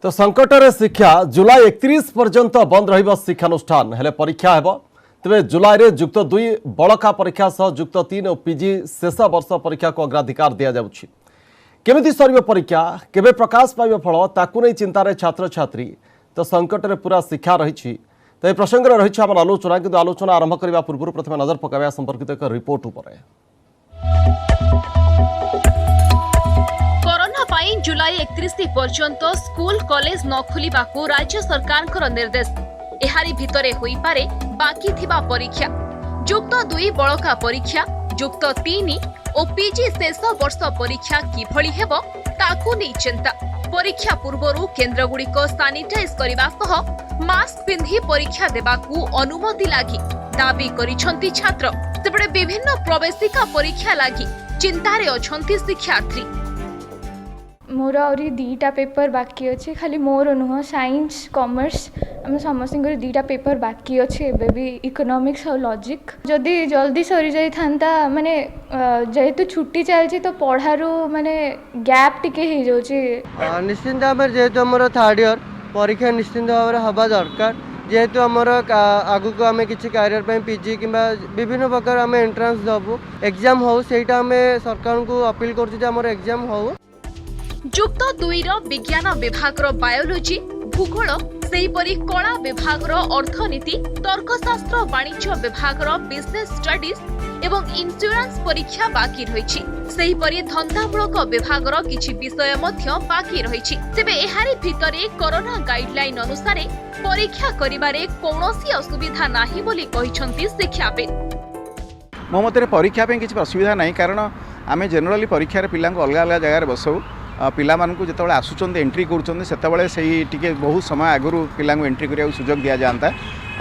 तो संकटर शिक्षा जुलाई 31 पर्यंत बंद रहिबा शिक्षानुष्ठान हेले परीक्षा हेबो तेरे जुलाई रे युक्त 2 बड़का परीक्षा सह युक्त 3 और पीजी शेष वर्ष परीक्षा को अग्राधिकार दिया जाउछि। केमिति सरिबो परीक्षा केबे प्रकाश पाइबो फल ताकु नै चिंतारे छात्र छात्री तो संकटर पूरा शिक्षा रही तो यह प्रसंग रही आम आलोचना किंतु आलोचना आरंभ करने पूर्व प्रथम नजर पकाइबा संपर्कित एक रिपोर्ट उपर। कोरोना पाई जुलाई 31 पर्यंत स्कूल कॉलेज न खोलिबाकू राज्य सरकार निर्देश। एहारी भितरे होई पारे बाकी थिबा परीक्षा युक्त 2 बड़का परीक्षा युक्त 3 और पीजी शेष वर्ष परीक्षा किभली हेबो ताकू नै चिंता। परीक्षा पूर्वरु केन्द्रगुड़िक सानिटाइज करने सह मास्क पिंधि परीक्षा देबाकू अनुमति लागी दाबी करिसंती छात्र। सेपटे विभिन्न प्रवेशिका परीक्षा लागी चिंतारे अछंती शिक्षार्थी। मोर आउरी 2टा पेपर बाकी अच्छे, खाली मोर नुह साइंस कॉमर्स आम समस्त 2टा पेपर बाकी अच्छे एबे भी इकोनॉमिक्स और लॉजिक। जदि जल्दी सरी जाई थांता माने जेहेतु छुट्टी चलछि तो पढ़ारू माने गैप टिके हे जोछि। निश्चिंत भाव जेहेतु हमर थर्ड ईयर परीक्षा निश्चिंत भाव हवा दरकार जेहेतु हमर आगु को आमे किछि करियर पे पीजी किंबा विभिन्न प्रकार आमे एंट्रेंस दबु एग्जाम हो सेटा आमे सरकार को अपील करछि जे हमर एग्जाम हो। युक्त 2 विज्ञान विभाग बायोलोजी भूगोल सेहीपरि कला विभाग अर्थनीति तर्कशास्त्र वाणिज्य विभाग बिजनेस स्टडीज एवं इंश्योरेंस परीक्षा बाकी रही। सेहीपरि धंदामूलक विभाग किछि विषय मध्य बाकी रही। तेबे एहारी भितरे कोरोना गाइडलाइन अनुसार परीक्षा करिबारे कौनसी असुविधा नाही बोली कहिसंती शिक्षाविद। मो मत परीक्षा किसी असुविधा नहीं, कारण आम जेनेराली परीक्षा पिला अलग अलग जगार बसाऊ पिला जो आसुँच एंट्री कर बहुत समय आगु पिला एंट्री करने सुजोग दि जाता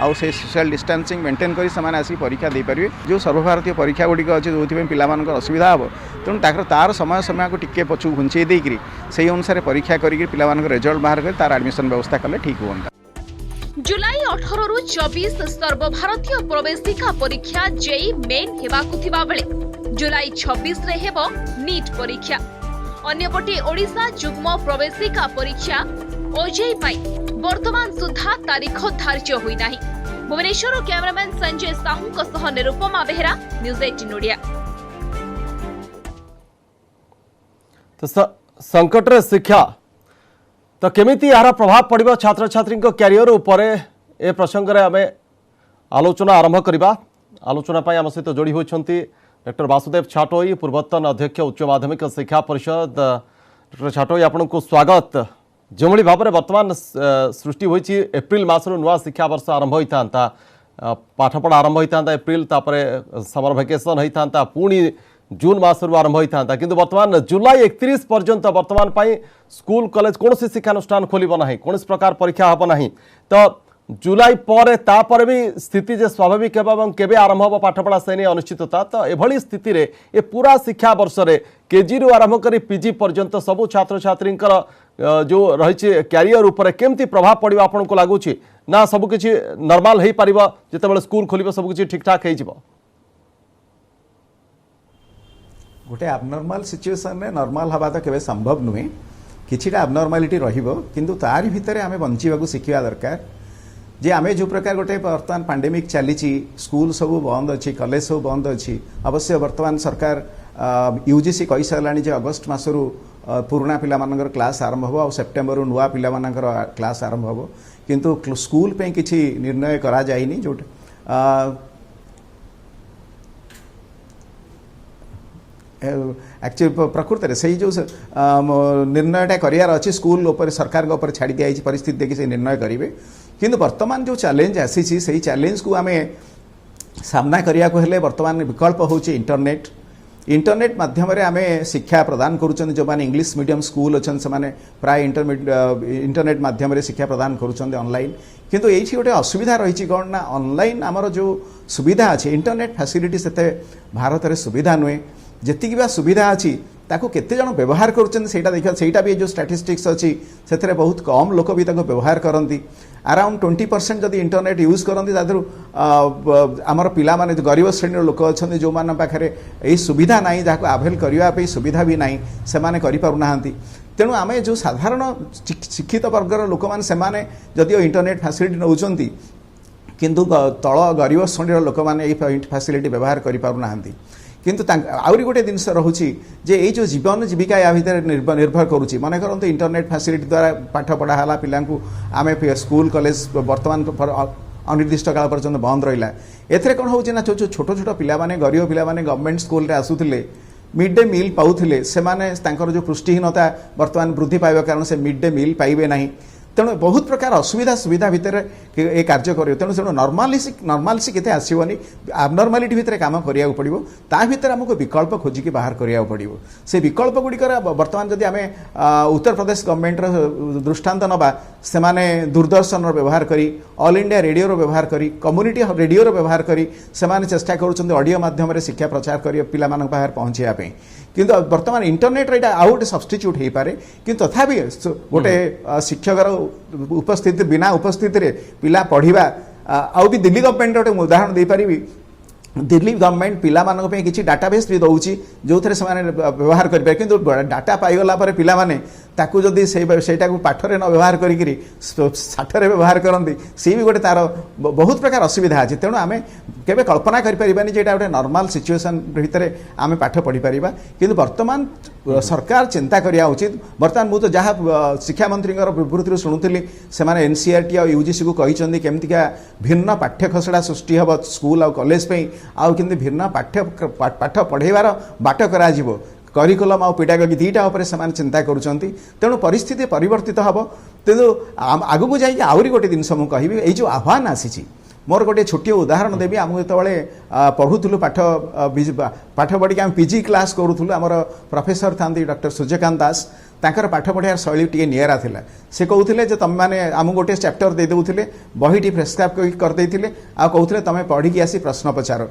आउ से सोशल डिस्टेंसिंग मेंटेन कर आसिक परीक्षा दे पारे। जो सर्वभारतीय परीक्षा गुड़िक अच्छे जो पिला असुविधा हम तेणु तार समय समय को टिके पछू घुंचे देकर से अनुसार परीक्षा कर पिला रिजल्ट बाहर कर तार एडमिशन व्यवस्था कले ठीक होता। जुलाई 18 रु 24 सर्वभारतीय प्रवेशिका परीक्षा जेई मेन हेबाकु थिबा बेले जुलाई 26 रे हेबो नीट परीक्षा। अन्यपटे ओडिशा युग्म प्रवेशिका परीक्षा ओजेई पाई वर्तमान सुधा तारीख धार्य होई नाही। भुवनेश्वर कैमरामैन संजय साहू को सह निरुपमा बेहरा, न्यूज 18 ओडिया। तो संकट रे शिक्षा तो केमिति यार प्रभाव पड़िबो छात्र छात्री कैरियर उपर ए प्रसंग रे आमे आलोचना आरंभ करबा। आलोचना पाई आम सहित जोड़ी होइछंती डॉक्टर वासुदेव छाटोई पूर्वतन अध्यक्ष उच्च माध्यमिक शिक्षा परिषद। डॉक्टर छाटोई आपन को स्वागत। जो भाव में वर्तमान सृष्टि होइछि एप्रिल मासर नुआ शिक्षा वर्ष आरंभ होता पाठपढ़ा आरंभ होता एप्रिल तापरे समर वेकेशन होता पुणी जून मासर आरंभ होता किंतु वर्तमान जुलाई 31 पर्यंत वर्तमान पाई स्कूल कॉलेज कौन शिक्षानुष्ठान खोलिब ना कौन प्रकार परीक्षा हम ना तो जुलाई पर तापर भी स्थिति जे स्वाभाविक एवं केबे आरंभ हो पाठपढ़ा से नहीं अनिश्चितता तो एभली स्थिति रे ए पूरा शिक्षा वर्ष रे केजी रु आरंभ करी पीजी पर्यंत सबु छात्र छात्री जो रही कैरियर उपर केमती प्रभाव पड़ो आपन को लगुच ना सबकि नॉर्मल हो पार जिते स्कूल खोल सबकि ठीक ठाक हो गोटे एबनॉर्मल सिचुएशन रे नॉर्मल हवा तो केबे संभव नुहे किछिटा एबनॉर्मालिटी रहिबो किंतु तारि भितरे आमे बंचिबाकू शिखिबा दरकार जे आमे जो प्रकार गोटे वर्तमान पैंडेमिक चली स्कूल सब बंद अच्छी कॉलेज सब बंद अच्छी अवश्य वर्तमान सरकार यूजीसी कही साराणी अगस्ट मसरू पुराना पिला क्लास आरंभ हो और सेप्टेम्बर नुआ पिला क्लास आरंभ हो किंतु स्कूल पे किसी निर्णय करा जाइनी जो एक्चुअली प्रकृत से जो निर्णयटा करार अच्छी स्कूल उपर सरकार उपर छाड़ी दिखाई परिस्थिति देखिए से निर्णय करेंगे किंतु वर्तमान जो चैलेंज आसी से चैलेंज को आमे सामना करिया को हेले वर्तमान विकल्प होची इंटरनेट। इंटरनेट माध्यम रे आमे शिक्षा प्रदान करूछन जो माने इंग्लिश मीडियम स्कूल अछन से माने प्राय इंटरनेट माध्यम रे शिक्षा प्रदान करूछन ऑनलाइन किंतु एठी गोटे असुविधा रही कोन ना ऑनलाइन आमर जो सुविधा अछि इंटरनेट फैसिलिटी सेते भारत रे सुविधा नुए जेतिक बा सुविधा अच्छी ताको केते जन व्यवहार करुछन सेटा देखा सेटा भी जो स्टैटिस्टिक्स अच्छी से बहुत कम लोक भी ताको व्यवहार करती अराउंड 20% जदि इंटरनेट यूज करती तादरू आमर पिला माने गरीब श्रेणी लोक अच्छा जो मान पाखे यही सुविधा ना जहाँ आभेल करने सुविधा भी ना से करि पारु नाहंती तेणु आम जो साधारण शिक्षित वर्गर लोक मैंने जदिओ इंटरनेट फैसिलिटी नौकरी किंतु तल गरीब श्रेणीर लोक मैंने फैसिलिटी व्यवहार करें किंतु आउरी गोटे जिनस रोचे जे ये जो जीवन जीविका या भितर निर्भर करुच्ची मन करते इंटरनेट फैसिलिटी द्वारा पाठ पढ़ाला पिला आम स्कूल कॉलेज बर्तमान अनिर्दिष्ट काल पर्यंत बंद रहा एथे कौन हो जो छोट छोट पिला गरीब पिला गवर्नमेंट स्कूल आसूले मिड डे मील पाऊले से जो पुष्टिहीनता बर्तमान वृद्धि पाइबा कारण से मिड डे मील पाइबे ना तेणु बहुत प्रकार असुविधा सुविधा भितर ये कार्य कर तेणु से नर्मालिसी केते आसोनी आबनर्मालीटी भितर काम करिया पड़ो ता भितर आमको विकल्प खोजिकी बाहर करिया पड़ो से विकल्प गुड़िकर बर्तमान जदि आम उत्तर प्रदेश गवर्नमेंट दृष्टांत नवा से दूरदर्शन व्यवहार करी ऑल इंडिया रेडियो व्यवहार करी कम्युनिटी रेडियो व्यवहार करी से चेष्टा कर ऑडियो माध्यम शिक्षा प्रचार कर पिला बाहर पहुँचापी किंतु वर्तमान इंटरनेट रे आउ गोटे सब्स्टिट्यूट हो पारे किंतु तथापि गोटे शिक्षकर उपस्थिति बिना उपस्थिति रे पिला पढ़िबा आउ भी दिल्ली गवर्नमेंट गोटे उदाहरण दे पारिबी दिल्ली गवर्नमेंट पिला मानक पे किछि डाटाबेस भी दउची जो थरे से व्यवहार करि पारे किंतु डाटा पाइगला पर पिला माने ताकू जदि सेटा को पाठरे न व्यवहार करी साठरे व्यवहार करती सी भी गोटे तार बहुत प्रकार असुविधा अच्छे तेणु आम केवे कल्पना करें जे गोटे नॉर्मल सिचुएशन भितर आम पाठ पढ़ी पारिबा किंतु वर्तमान सरकार चिंता करिया उचित बर्तमान मुझे जहाँ शिक्षा मंत्री विवृत्ति शुणुली से एनसीईआरटी और यूजीसी को कहते केमतिका भिन्न पाठ्य खसड़ा सृष्टि हम स्कूल और कॉलेज आउ केमति भिन्न पाठ पढ़ेबार बाट करा करिकुलम और पेडागोजी दीटा उपर से चिंता करुँच तेणु परिस्थिति परिवर्तित हम तेणु आगक जाइए आहरी गोटे जिनस मुझे कहि ये जो आह्वान आसी मोर गोटे छोटे उदाहरण देवी आम जो पढ़ुलु पाठ पाठ पढ़ी आम पीजी क्लास करूँ आमर प्रोफेसर था डॉक्टर सूर्यकांत दास तांकर पाठ पढ़ार शैली टी निरा था से कहते तुम मैंने आम गोटे चैप्टर दे देते बहीटी प्रेस्क्राइब करदे आ कहते तुम पढ़ी आसी प्रश्न पचार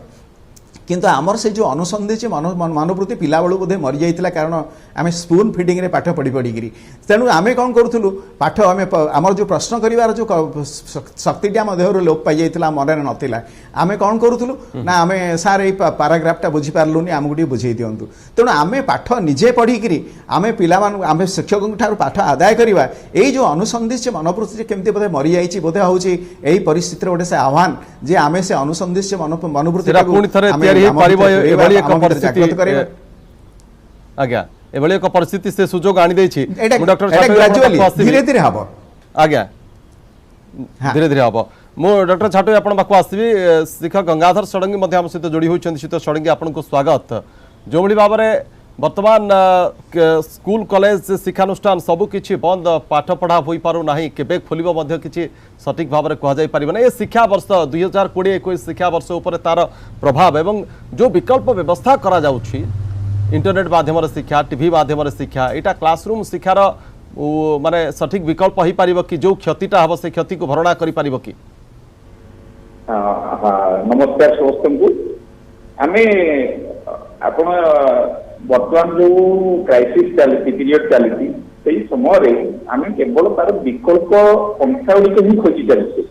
किंतु आमर से जो अनुसंधि मनोवृत्ति पिला बेलू बोधे मरी जाइए कारण आम स्पून फिडिंग रे पाठ पढ़ी पढ़ी तेणु आम कौन करूँ पाठ आम आमर जो प्रश्न कर जो शक्ति आम देह लोप पाई जाइए मन नाला आम कौन करूँ ना आम सार ये पाराग्राफटा बुझीपारूनी आमको टे बुझे दिंतु तेणु आम पाठ निजे पढ़ी आम पिला आम शिक्षकों ठार पाठ आदाय करवा यही जो अनुसंधित मनोवृत्ति केमती बोधे मरी जाइए बोधे हूँ यही परिस्थिति गोटे से आह्वान जे आम से अनुसंधित मनोवृत्ति आज्ञा एभली एक परिस्थिति से सुजोग आनी देछि धीरे धीरे हम आज्ञा धीरे धीरे हम मु डॉक्टर छाटो आपण पाखु आसबी शिक्षक गंगाधर षडंगी मध्य आम सहित जोड़ी होइछन शीत षडंगी आपण को स्वागत जो भली भाव में वर्तमान स्कूल कॉलेज शिक्षानुष्ठान सबकि बंद पाठ पढ़ा हो पारु नाही केबे खोलिबो मध्य किछि सटीक भाव में कह जाय परिबो ना ये शिक्षा वर्ष 2020-21 शिक्षा वर्ष उपर तार प्रभाव एवं जो विकल्प व्यवस्था करा जाउछि इंटरनेट माध्यम शिक्षा टीवी माध्यम शिक्षा एटा क्लासरूम शिक्षार माने सठिक विकल्प हो पारिबो कि जो क्षतिटा हम से क्षति को भरणा करि पारिबो कि नमस्कार समस्तଙ୍କୁ आमे आपण वर्तमान जो क्राइसिस चलती पीरियड चलती से समय आम केवल तार विकल्प पंथा गुड़िक ही खोजी चलते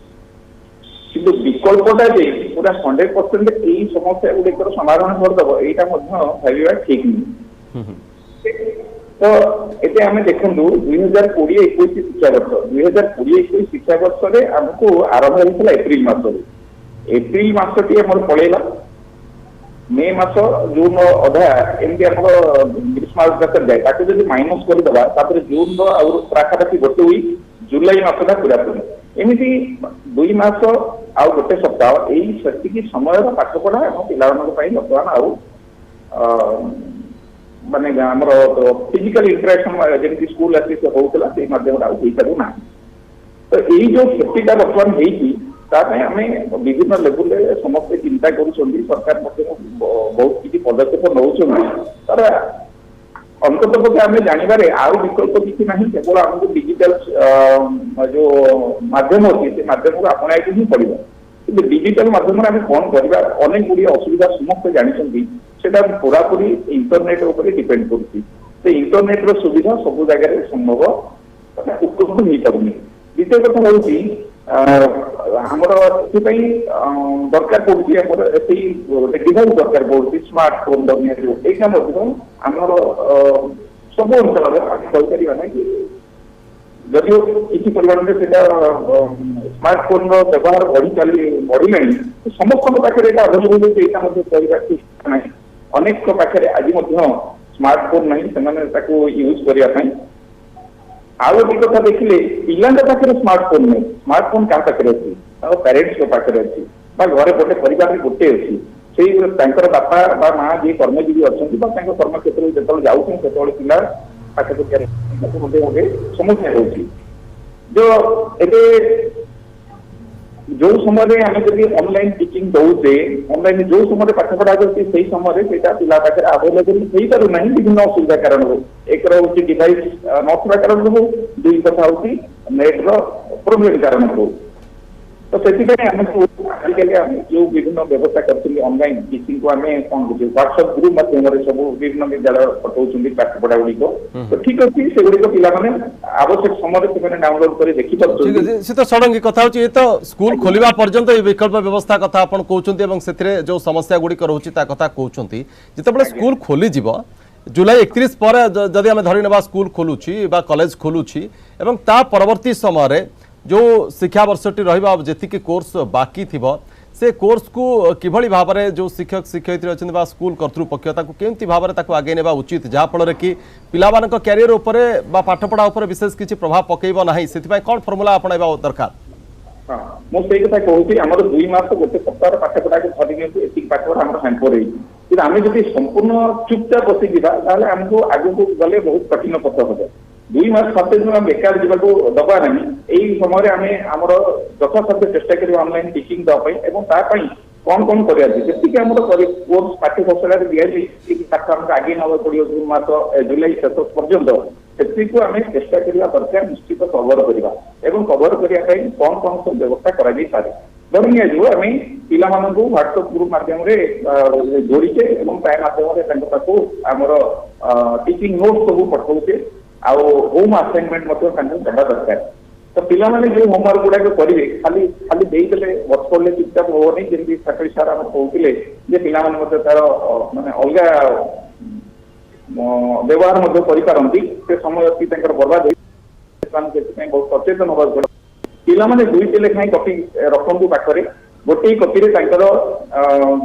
कि विकल्पटा जे पूरा 100% यही समस्या गुड़िकर समाधान करदेव यहाँ भावा ठीक नहीं तो ये आम देखु 2020-21 शिक्षा वर्ष 2020-21 शिक्षा वर्ष आमको आरंभ होता एप्रिल मसटी आम पलैला मे मास जून अधा एमती आम ग्रीष्मावकाश जाए ताकि जब माइनस करदे जून पाखापाखि गोटे वीक जुलाई मसटा पूरा पूरी एमती 2 मास आउ गोटे सप्ताह यही सेतिकी समय पाठपढ़ा पिला बर्तमान आउ माने आमर फिजिकल इंटरेक्शन जमी स्कूल आसी होता से माध्यम आउ हो पारूना तो यही जो क्षतिटा बर्तमान होती आम विभिन्न लेवल समस्त चिंता कर सरकार बहुत किसी पदक्षेप नौर अंततः आम जानवे आउ विकल्प किसी ना केवल आमको डिजिटल जो माध्यम अच्छी से माध्यम को अपना ही पड़ो कि डिजिटल माध्यम आम कौन करवा अनेक गुड़ी असुविधा समस्त जानते से पूरापूरी इंटरनेट उपर डिपेंड कर इंटरनेट सुविधा सब जगह संभव उपलब्ध हो पारनी द्वितीय कथा हूँ आमर दरकार पड़े डिवाइस दरकार पड़े स्मार्टफोन यहाँ आमर सब अंचल कहीपर ना कि जदिव किसी परिमाण में स्मार्टफोन व्यवहार बढ़ला समस्त पाखे अवेलेबल ना अनेक पाखे आज स्मार्टफोन नहीं यूज करने आउ गोटे कथा देखिले पिला पाखे स्मार्टफोन नहीं स्मार्टफोन क्या पाखे अच्छी पेरेन्ट्स पाखे अच्छी घर गोटे परिवार गोटे अच्छी से बापा बा माँ जी कर्मजीवी अच्छा कर्म क्षेत्र जो जाऊँ पिला पाठ गोटे समस्या होती जो एवं जो समय आम जब ऑनलाइन टीचिंग दौचे ऑनलाइन जो समय पाठ पढ़ा जाती समय पिला पाखे अवेलेबल हो पारना विभिन्न असुविधा कारण हो एक हूँ डिवाइस ना कारण हो दुई कथा हूँ नेट्र प्रोब्लेम कारण हो तो से आजिकल जो विभिन्न व्यवस्था कर ऑनलाइन टीचिंग को आम कौन बुझे व्हाट्सएप ग्रुप माध्यम सब विभिन्न विद्यालय पठाऊँ पाठ पढ़ा गुड़िक तो ठीक अच्छे से गुड़िक पे आवश्यक समय डाउनलोड कर देखिए सी तो षडंगी कथा होची ये तो स्कूल खोलिबा पर्यंत ये विकल्प व्यवस्था कथा आपण कहउचंती एवं सेथिरे जो समस्या गुडी रहउची ता कथा कहउचंती जतबेले स्कूल खोली जिवो जुलाई 31 पर जदि आम धरी नेबा स्कूल खोलुची बा कॉलेज खोलुची एवं ता परवर्ती समय रे जो शिक्षा वर्षटी रहिबा जेतिकी कोर्स बाकी थिबो से कोर्स को किभली भाव में जो शिक्षक शिक्षयित्री अच्छे बा स्कूल कर्तृपक्ष ताकू केमती भाव में ताकू आगे नेबा उचित जहाँ फल कि पिलामानक कैरियर उपरे बा पाठपढ़ा उपरे विशेष किसी प्रभाव पकेइबो नाही सेतिबाई कोन फॉर्मूला अपनाइबा दरकार हाँ मु सेई कथा कहूची हमर 2 मास गोटे सप्ताह पाठपढ़ा के धरि नियंतु एतिक पाठपढ़ा हमर हैम्पर होई कि आमे जदि संपूर्ण चुपचाप बसी दिबा ताले हमको आगु को गले बहुत कठिन पथ हो 2 मास सत्य जो बेकार जावाक दबा ना यही समय आम आमर यथासाध्य चेष्टा करें ऑनलाइन टीचिंग देवाई कौन कौन करके आम कोर्स पाठ्यपुस्तक दि पाठ आमको आगे नवा पड़ो 2 मास जुलाई शेष पर्यंत से आम चेष्टा करने दरकार निश्चित कवर करवा कवर करने कौन कौन सब व्यवस्था करे धरी निजु आम पिला व्हाट्सएप ग्रुप मध्यम जोड़ीचे मध्यम आमर टीचिंग नोट सब पठाऊे आउ होम असाइनमेंट दबा दरकार तो पिला माने जो होमवर्क गुड़ा करेंगे खाली खाली देदेले बस पड़े चुपचाप होनी जमी फैकल्टी सार आम कहते जे पिला माने तार माने अलग व्यवहार करपारती से समय अति बर्बाद बहुत सचेतन होगा पिला माने 2टी लेखाएं कपी रखु पाखे गोटे कपी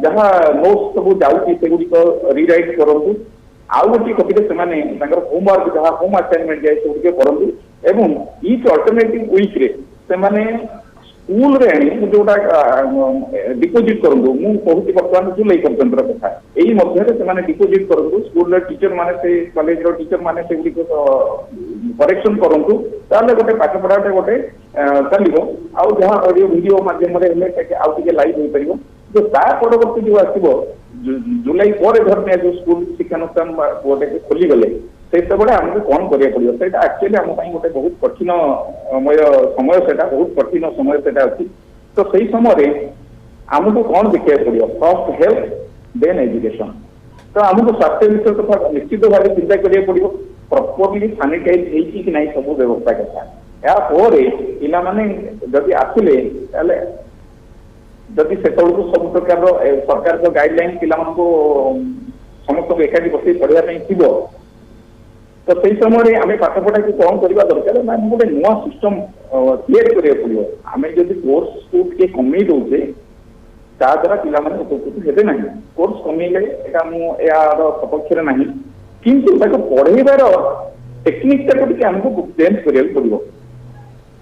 जहाँ नोट्स सब जाऊँगी सेगुड़िक रिराइट करूँ आउ गोटे कपी से होमवर्क जहाँ होम असाइनमेंट जाए से करूँ एवं ईच अल्टरनेटिव वीक रे से स्कूल रे जोटा डिपोजिट करूँ मुझे कहूँ बर्तमान जुलाई पर्यंत कथा यही मध्य डिपोजिट करूँ स्कूल टीचर माने से कॉलेज टीचर माने से गुड़िक करेक्शन करूँ ताले गोटे पाठ पढ़ाटे गोटे चलो आउ जहाँ ऑडियो वीडियो माध्यम आउ टे लाइव हो पार जो ता परवर्ती जो आसो जुलाई पर धरने जो स्कूल शिक्षानुष्ठान गोटे खोली गले से आमको कौन करा पड़ो से एक्चुअली आम गोटे बहुत कठिन समय से बहुत कठिन समय से अच्छी तो सही समय आमको कौन देखा पड़ो फर्स्ट हेल्थ देन एजुकेशन तो आमको स्वास्थ्य विषय कथा निश्चित भाव चिंता करा पड़ो प्रॉपर्ली सैनिटाइज कि ना सब व्यवस्था कथा यापर पाने जदि आसिले जदि से सब प्रकार सरकार गाइडलाइन पिला समस्त एकाठी बस पढ़ाई थी तो सही समय आम पाठ पढ़ा को कौन करवा दरकार ना गोटे नुआ सिस्टम क्रिएट करा पड़ो आम जब कोर्स को कमे दौचे ताद्वारा पिला उपकृत हेबे ना कोर्स कमेले यार सपक्ष ना किंतु पढ़ेबार टेक्निक टाक आमको चेंज करा पड़ो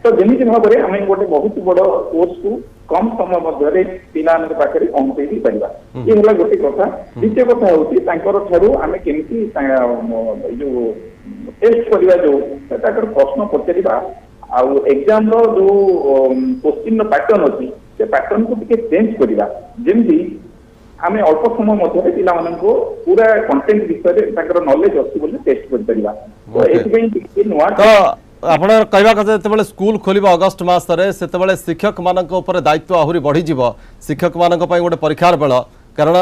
तो जमी भाव में आम गोटे बहुत बड़ कोर्स को कम समय मध्य पिला पाखे पहुंचे भी पार ये है गोटे कथा द्वितीय कथा हूँ आम केमी जो टेस्ट करवा जो प्रश्न पचार आउ एग्जाम जो क्वेश्चन पैटर्न अच्छी से पैटर्न को टिके चेंज करवा जमी आम अल्प समय मध्य पिला पूरा कंटेंट विषय नॉलेज अच्छी बोली टेस्ट कर नुआ आपण कहवा कथा जिते स्कूल खोल अगस्ट मसरे से शिक्षक मान दायित्व आहरी बढ़ी शिक्षक मान गोटे परीक्षार बेल कारण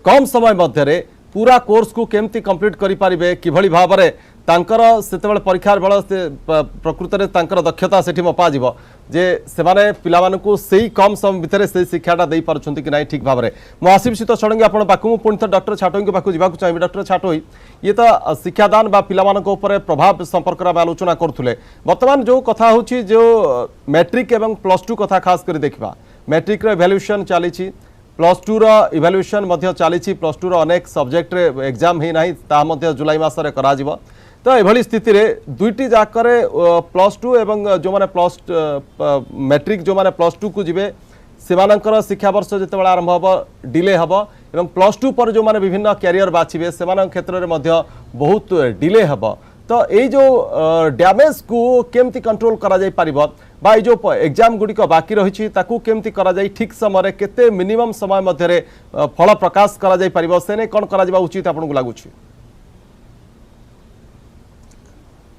कम समय मध्य पूरा कोर्स को केमती कंप्लीट करें कि भाव में तांकर सेतेबेले परीक्षार बेल प्रकृत में तांकर दक्षता सेठी मपा जीव जे सेमाने पिलामानकु सेही कम समय भितर से शिक्षाटा दे पारुछंती कि नहीं ठीक भाव में मु आसिफ शीत षडंगी आपण पाखु पुणी थ डॉक्टर छाटोई पाखु जीवाक चाहिए। डॉक्टर छाटोई ये तो शिक्षादान बा पिलामानक ऊपर प्रभाव संपर्क में आलोचना करुले वर्तमान जो कथा होची जो मैट्रिक एवं +2 कथा खास कर देखा मैट्रिक इवैल्यूएशन चली +2 इवैल्यूएशन चली +2 अनेक सब्जेक्ट एग्जाम ही ना ता जुलाई मसरे करा जीवो तो यह स्थित दुईटी जाकर +2 एवं जो मैंने मैट्रिक जो मैंने +2 को जीवे सेमानंकर शिक्षा वर्ष जो आरंभ हम डिले हम एवं +2 पर जो मैंने विभिन्न कैरियर बाछिबे सेमान क्षेत्र में बहुत डिले हम तो ये जो डैमेज को केमती कंट्रोल करा जाई परिबो बा जो एग्जाम गुड़िक बाकी रही केमती करा जाई ठीक समय केते मिनिमम समय मध्य फल प्रकाश करा जाई परिबो सेने कोन करा जाबा उचित आपन को लागुछि।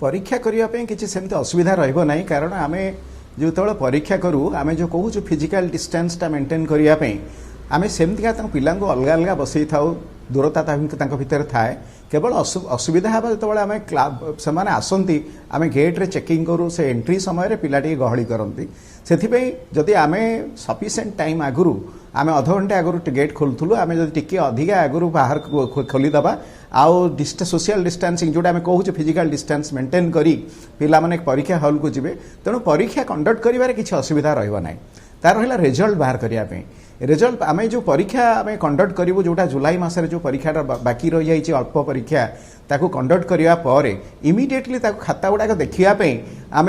परीक्षा करने किसी सेमती असुविधा रहिबो नहीं कारण आमे जो परीक्षा करूँ आम जो कहूँ फिजिकल डिस्टेंसटा मेंटेन करने आम सेमती पिला अलग अलग बसई था दूरता भितर थाए केवल असुविधा हे जो आम से आसती आम गेट्रे चेकिंग करूँ से एंट्री समय पिला गहली करती से जदि आम सफिशिएंट टाइम आगुरी आम अध घंटे आगुरी गेट खोलुलु आम जब टी अधिका आगुरी बाहर खोलीदबा आउ सोशल डिस्टेंसिंग जोटा आम कहूँ फिजिकल डिस्टेंस मेंटेन करी पिला माने परीक्षा हॉल को जिवे तेणु परीक्षा कंडक्ट करिवारे किछि असुविधा रहिबो नाही तार रहिला रिजल्ट बाहर करिया पे रिजल्ट आम जो परीक्षा आम कंडक्ट करूँ जोटा जुलाई मसरे जो परीक्षा बाकी रही जाइए अल्प परीक्षा ताकू कंडक्ट करिया पर इमिडिएटली खाता गुड़ाक देखापी आम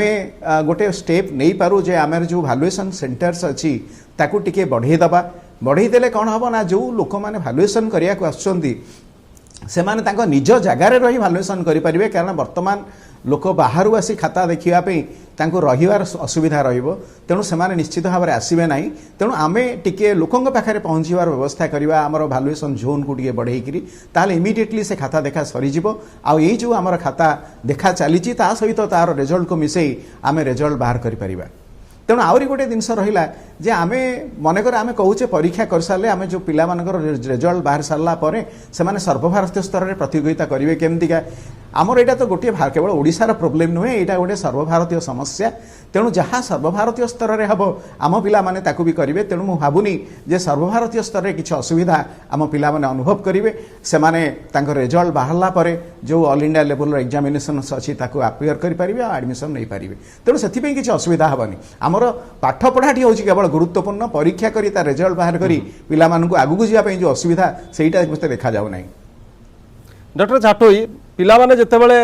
गोटे स्टेप नहीं पारू जे आम जो भैल्युएसन सेंटर्स अच्छी ताकू टिके बढ़ईदेले कौन हम ना जो लोक मैंने भैल्युएसन करने आसुँच से निज जगार रही भैल्युएसन करेंगे कारण बर्तमान लोक बाहर आसी खाता देखापी रहीबार असुविधा तेणु से निश्चित भाव में आसबे ना तेणु आम टे लोकों पाखे पहुँचवार व्यवस्था करवा आमर भैल्युएसन जोन को टे बढ़ेकरी ताल इमिडिएटली से खाता देखा सरीज आउ ये जो आमर खाता देखा चली सहित तार रिजल्ट को मिसई आम रिजल्ट बाहर कर तेणु आहरी गोटे जिनस रहा जे आम मनकर आम कहूचे परीक्षा कर सारे आम जो पिला रिजल्ट बाहर सारापर से सर्वभारतीय स्तर में प्रतियोगिता करेंगे केमतीका आमर यहाँ तो गोटे केवल ओडिशार प्रोब्लेम नुहे यहाँ गोटे सर्वभारतीय समस्या तेणु जहाँ सर्वभारतीय स्तर में हम आम पिला माने ताकू भी करेंगे तेणु मुझे भावुनी जे सर्वभारतीय स्तर में किसी असुविधा आम पिला माने अनुभव करेंगे से रिजल्ट बाहरला पर जो ऑल इंडिया लेवल एग्जामिनेशन अच्छी अपेयर करेंगे एडमिशन नहीं पारे तेणु से किसी असुविधा हेनी आमर पाठ पढ़ाटी हूँ केवल गुरुत्वपूर्ण परीक्षा करी ता रिजल्ट बाहर करी पिला मानकु आगु जावाई जो असुविधा सेटा मते देखा जाउ नाही। डॉक्टर छाटोई पिला माने जेतेबेले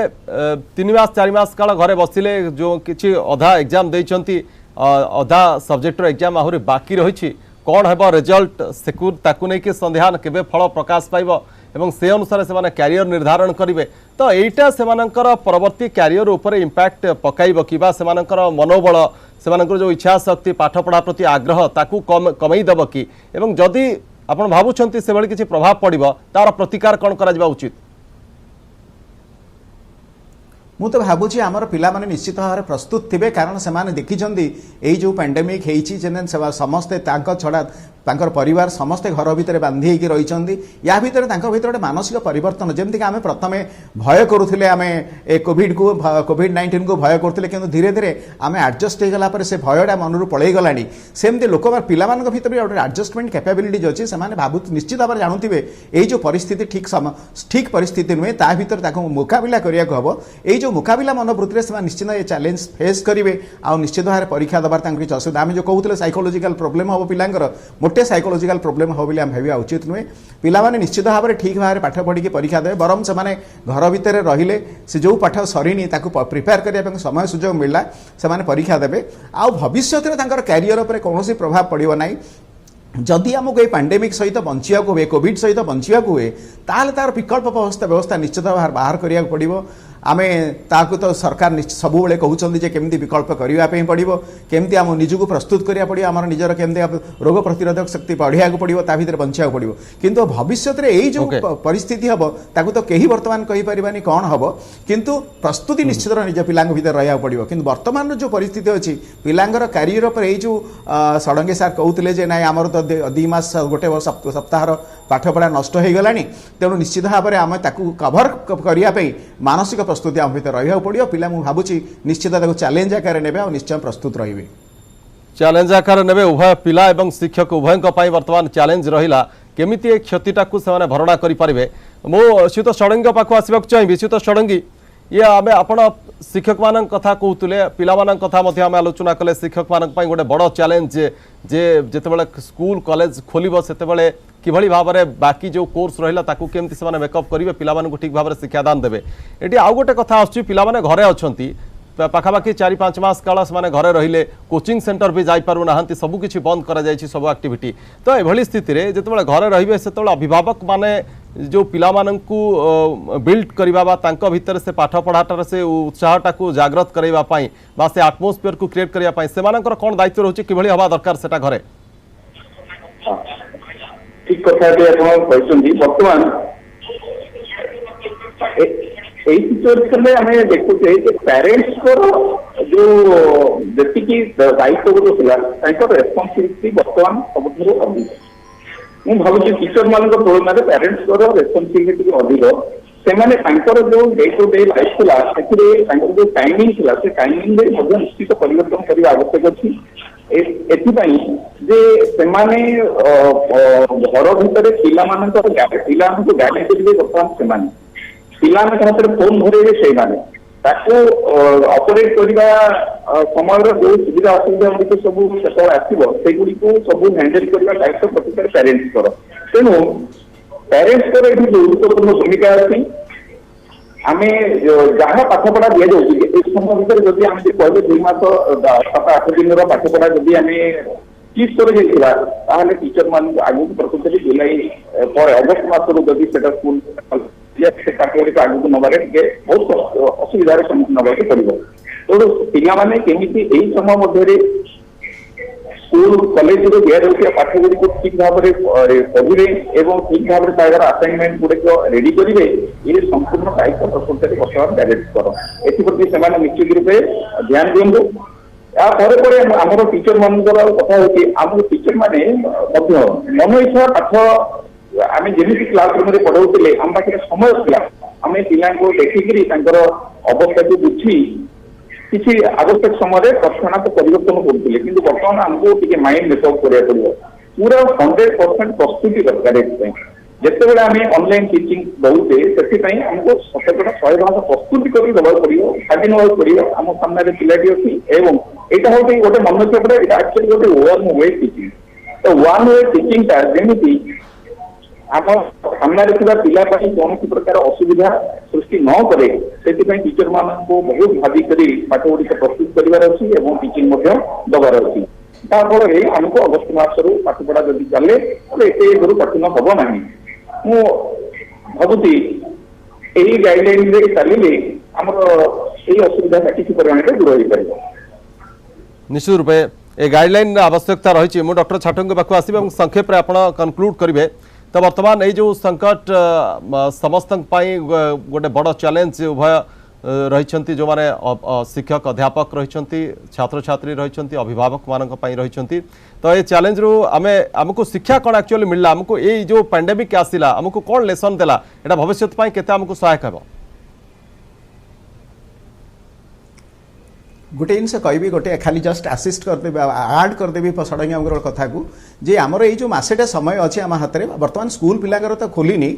3 मास 4 मास काल घरे बसिले जो किछि अधा एग्जाम देइचंती अधा सब्जेक्टर एग्जाम आहुरी बाकी रहिछि कौन हेबो रिजल्ट सेकुर ताकु नै के संध्यान केबे फल प्रकाश पाइबो एवं से अनुसार से कैरियर निर्धारण करेंगे तो यहीटा से परवर्ती कैरियर उपर इंपैक्ट पकाइब कि मनोबल से जो इच्छा शक्ति पाठ पढ़ा प्रति आग्रह ताकू कमईदेव कि एवं जदि आपण भावुंट से भाई किसी प्रभाव पड़ो तार प्रतिकार कौन करा उचित। मु तो भावुची आमर पिला माने निश्चित भाव में प्रस्तुत थे कारण से देखी यही जो पैंडेमिक होती समस्ते छड़ा तांकर परिवार समस्ते घर भितर बांधी रही या भितर गोटे मानसिक परिवर्तन जमती आम प्रथम भय करुले आम कोविड को कोविड-19 को भय करुले कि धीरे धीरे आम एडजस्ट होगला से भयटा मनरू पलि गलानी सेमती लोक पिला भितर गोटे एडजस्टमेंट कैपेबिलिटीज अच्छी से भावु निश्चित भाव में जानूे यही जो परिस्थिति ठीक परिस्थिति नुहे ता भर मुकाबिला करने को हम यही जो मुकाबिला मनोवृत्ति से निश्चित ये चैलेंज फेस करेंगे आ निश्चित भाव में परीक्षा देवार किसी असुविधा आम जो कहते साइकोलोजिकल प्रोब्लेम हम पिलांकर मोटे साइकोलोजिकल प्रोब्लेम हो बोली भाविया उचित नुहे पिला माने निश्चित भाव में ठीक भाव में पाठ पढ़ी परीक्षा देवे बरम से घर भितर रहिले से जो पाठ सरीनी प्रिपेयर करने समय सुजोग मिलला से परीक्षा देवे आ भविष्य में कैरियर उपर कौन प्रभाव पड़ो ना जदि आमको ये पैंडेमिक सहित बंचा हुए कोविड सहित बंचा हुए ताल तार विकल्प व्यवस्था निश्चित बाहर करिया पड़ो आम ताकू तो सरकार सब बेले कहते केमती विकल्प करने पड़ो केमती आम निजक प्रस्तुत करा पड़ो आम निजर केमती रोग प्रतिरोधक शक्ति बढ़िया पड़ो ता भर बंचा पड़ो किंतु भविष्य में यही जो परिस्थिति हम ताकू तो कहीं बर्तमान कहीपर कौन हम किंतु प्रस्तुति निश्चित निज पिला भर रहा पड़ो कि बर्तमान जो परिस्थिति अच्छी पिलांर कैरियर पर यही जो षडंगी सार कहते ना आमर तो 2 मास गोटे सप्ताह पाठपढ़ा नष्ट हो गलानी तेणु निश्चित भाव में आम कभर करने मानसिक प्रस्तुति आम भर रहा पड़ो पिला भावुँ निश्चित चैलेंज आकार ने निश्चय प्रस्तुत रही चैलेंज आकार ने उभय पिला एवं शिक्षक उभय बर्तमान चैलेंज रहा केमिति ए क्षतिटा से भरणा करें मो श्रीयुत षडंगी पाख आसवाक चाहिए श्रीयुत षडंगी ये आम आपण शिक्षक मान कथा कहते पिला कथा आम आलोचना कले शिक्षक मान गोटे बड़ चैलेंज जे जितेबाला स्कूल कॉलेज खोल से किभली भाव में बाकी जो कोर्स रहा केमती से मेकअप करेंगे पिला ठीक भाव में शिक्षादान देवे ये आउ गोटे कथा आसुची पिला माने घरे अच्छा पाखापाखि 4-5 मास काल से घरे रहिले कोचिंग सेंटर भी जापारू ना सबकि बंद कर सब एक्टिविटी तो यह स्थित में जिते घरे रे से अभिभावक माने जो पिला माननकु बिल्ड करवा भितर से पाठ पढ़ाटार से उत्साहटा को जागृत करवाई से आटमोस्फियर को क्रिएट करने से कौन दायित्व रोचे कि हवा दरकार से घरे ठीक कथा बर्तमान सिचुएशन में हमें देखुचे पेरेंट्स को जो जी दायित्व जो रेस्पॉन्सिबिलिटी बर्तमान सब अधिक मुझे भावी टीचर मान तुलन में पेरेंट्स को रेस्पॉन्सिबिलिटी अधिक से जो डे टू डे लाइफ था जो टाइमिंग था से टाइमिंग निश्चित परिवर्तन करने आवश्यक अच्छी एथिपाई जे सेमाने घर भितर पिला गाइड करेंगे बर्तमान से पिलाने हाथ में फोन धरवे से ऑपरेट करने समय जो सुविधा असुविधा गुड़िक सब आसो सब हैंडल करने दायित्व प्रकृत पेरेंट्स तेणु पेरेंट्स ये गुरुत्वपूर्ण भूमिका अच्छी आम जहाँ पाठपढ़ा दि जाए समय भितर जब आम कहले 2 मास 7-8 दिन पाठपढ़ा जब आम किस स्तर जाइए टीचर मान आगे प्रकृत जुलाई पर अगस्ट मसरू जब से स्कूल पाठगुड़िक आगे नबार बहुत असुविधार सम्मुखीन होगा पड़ो तेणु पाने केमी समय मध्य स्कूल कॉलेज दि जाऊँ पाठगुड़िक ठीक भाव में पढ़े और ठीक भाव में तार असाइनमेंट गुड़िक रेडी करेंगे ये संपूर्ण दायित्व प्रकृत बर्तमान पेरेंट्स एप्रति से निश्चित रूपे ध्यान दिंतु आमर टीचर मान कथा होम टीचर माने मन इच्छा पाठ आम जमी क्लासरूम में पढ़ाऊे आम पाखे समय आम पिला देखिकी अवस्था को बुझी किसी आवश्यक समय तत्क्षणात परिवर्तन करुले कि बर्तमान आमको टे माइंड मेकअप करा पड़ो पूरा 100% प्रस्तुति दरकार जिते आम ऑनलाइन टीचिंग दौचे से आमको सतर्कता 100% प्रस्तुति कर देवा पड़ो छाड़ी ना पड़ो आम सामने पिलाटी अच्छी एवं यहाँ हूँ गोटे मन रखा पड़े एक्चुअली गोटे वन वे टीचिंग तो वन वे टीचिंगटा जमी आम सामने पिला कौन प्रकार असुविधा सृष्टि न करे से टीचर मान को बहुत भाविक पाठ गुड़िक प्रस्तुत करार अच्छी और टीचिंग दबार अच्छी ताफल आमको अगस्ट मसरू पाठपढ़ा जब चले तो एत कठिन हम ना मु भावुची यही गाइडलाइन चलिए आमर यही असुविधा किसी परिमाण दूर हो पार निश्चित रूपे ए गाइडलाइन आवश्यकता रही मुझे डॉक्टर छाटों पाक आसबे और संक्षेप में आप कनक्लूड करेंगे तो बर्तमान ये जो संकट समस्त गोटे बड़ चैलेंज उभय रही जो माने शिक्षक अध्यापक रही छात्र छात्री रही अभिभावक मान रही तो ये चैलेंज रू आमको शिक्षा कौन एक्चुअली मिलला आमको ये जो पैंडेमिक आसला आमको कौन लेसन देला एटा भविष्य केते आमको सहायक है गोटे जिन कहि गोटे खाली जस्ट आसिस्ट करदेवी आड करदेवी षडंगी कथा को जे आमर ये जो मसेटा समय अच्छे आम हाथ में बर्तमान स्कूल पिलाकर तो खोलनी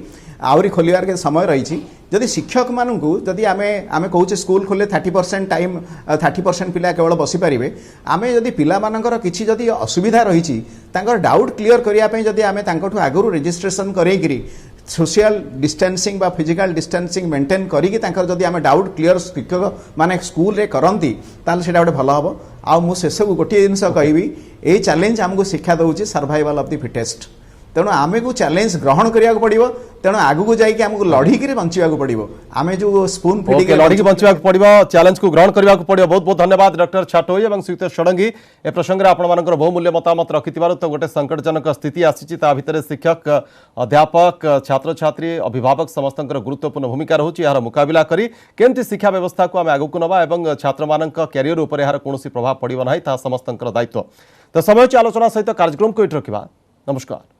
आहरी खोलियार के समय रही जदि शिक्षक मानू जदि आम कहे स्कूल खोले 30% टाइम 30% पिला केवल बसीपारे आम जदि पिलामानकर किसी जदि असुविधा रही डाउट क्लीयर करने जदि आम आगु रजिस्ट्रेशन करें सोशल डिस्टेंसिंग बा फिजिकल डिस्टेंसिंग मेंटेन करी जदि आम डाउट क्लीयर शिक्षक माने स्कूल रे करती ताल से गोटे भल हम आ शेष गोटे जिनस कहि ये चैलेंज आमको शिक्षा दूसरी सर्वाइवल ऑफ द फिटेस्ट तेणु आम को चैलेंज ग्रहण करा पड़ो तेणु आगू जाकि आमको लड़िकी बंचा पड़ो आम जो स्पून फिटिक लड़िकी बंचा पड़ो चैलेंज को ग्रहण करने पड़ो बहुत बहुत धन्यवाद डॉक्टर छाटोई और श्रीयुत षडंगी ए प्रसंग में आपंकर बहुमूल्य मतामत रखि तो गोटे संकटजनक स्थिति आसी भितर शिक्षक अध्यापक छात्र छात्री अभिभावक समस्त गुरुत्वपूर्ण भूमिका रोचे यार मुकाबला करी केमती शिक्षा व्यवस्था को आम आगक नवा और छात्र मान कैरियर उपर यार कौन प्रभाव पड़ो ना समस्त दायित्व तो समय आलोचना सहित कार्यक्रम को ये रखा नमस्कार।